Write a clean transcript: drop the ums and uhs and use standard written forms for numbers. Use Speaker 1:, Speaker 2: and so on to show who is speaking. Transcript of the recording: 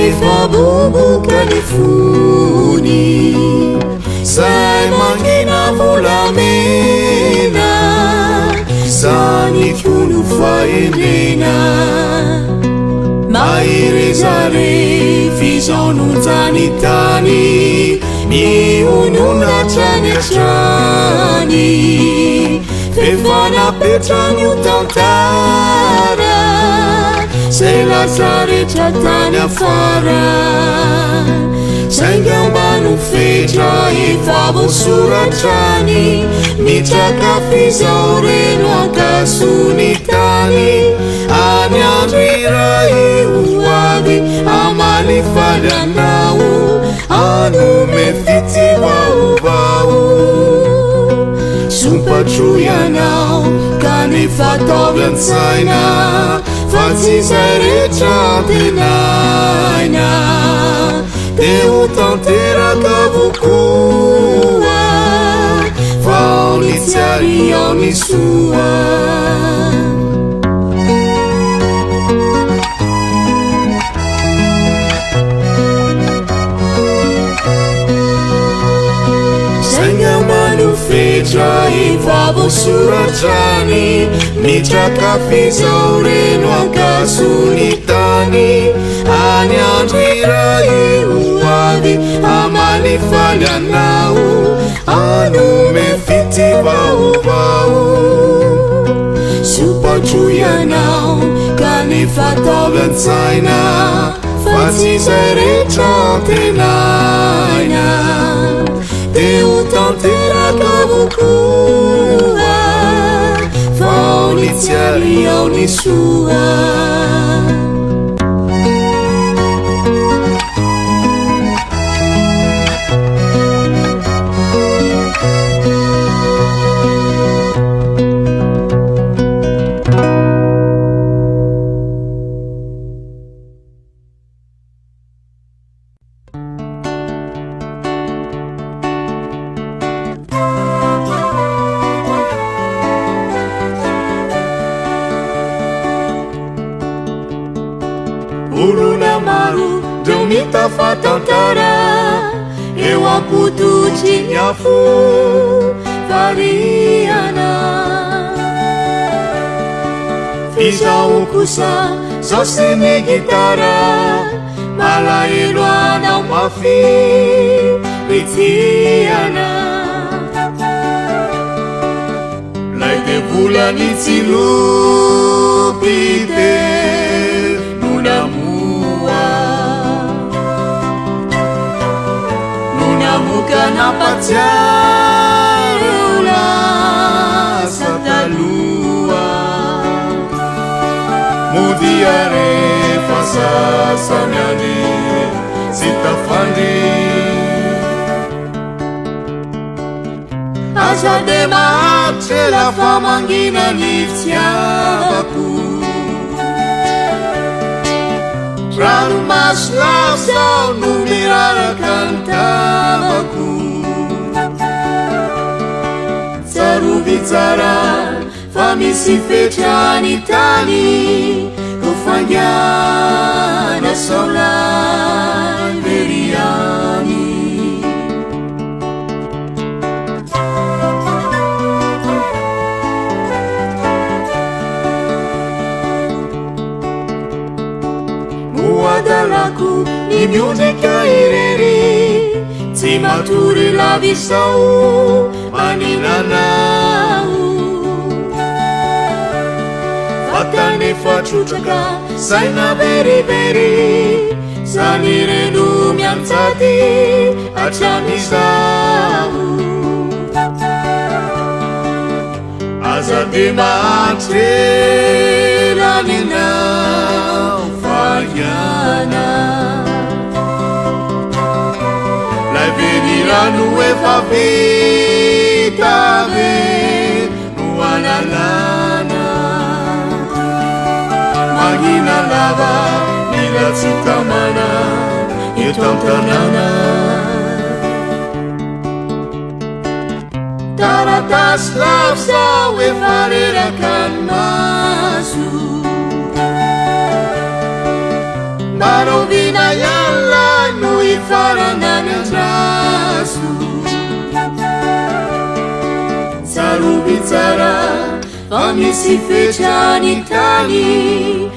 Speaker 1: efa boboka ny fony zay mangina volamena zany kono faendrena maherezare fizanonjany tany mihonona trany atrany fefanapetrany io tantara zay lazaretra tany afara sainga ambano fetra efa voasoratrany mitraka fizao reno ankasony tany any andro iray io avy amalifaly anao anome fity vaovao sompatroy anao kanefa ataovy an-tsaina fa tsy zay rehetra tenaina de ho tanteraka vokoa fa ao ny tsiary ao ny soa sainga ambano fetra efa voasoratrany mitraka fizao reno ankasony tany any andro iray io avy amalifaly anao anome fity vaovao sopatroy anao kanefa ataovy an-tsaina fa tsy zay rehetra tenaina de ho tanteraka vokoa fa ao ny tsiary ao ny soa olona maro dreo mitafatantara eo ampototry ny afo variana fizao kosa zao sy ny gitara malahelo anao mafy ritiana lay de volany tsilopite napatsiaro lasa taloha modia rehefa sasany any tsy tafandry aza de mahatry lafa mangina ny fitiavako rano maso lasao no miraraka ny tavako tsarovy tsara fa misy fetrany tany ko fangana saolay veriany moadalako ny miondrika irery tsy matory lavisao maninanao fatanefa trotraka saina verivery zany reno miantsady atramizao aza de mahatry raninao fahiana lay venirano efa vitave no analana magina lava mila tsy tamana eto an-tanàna taratasy lavizao efa reraka ny maso marovina ia faranany andraso Tsaroby tsara fa misy fetrany tany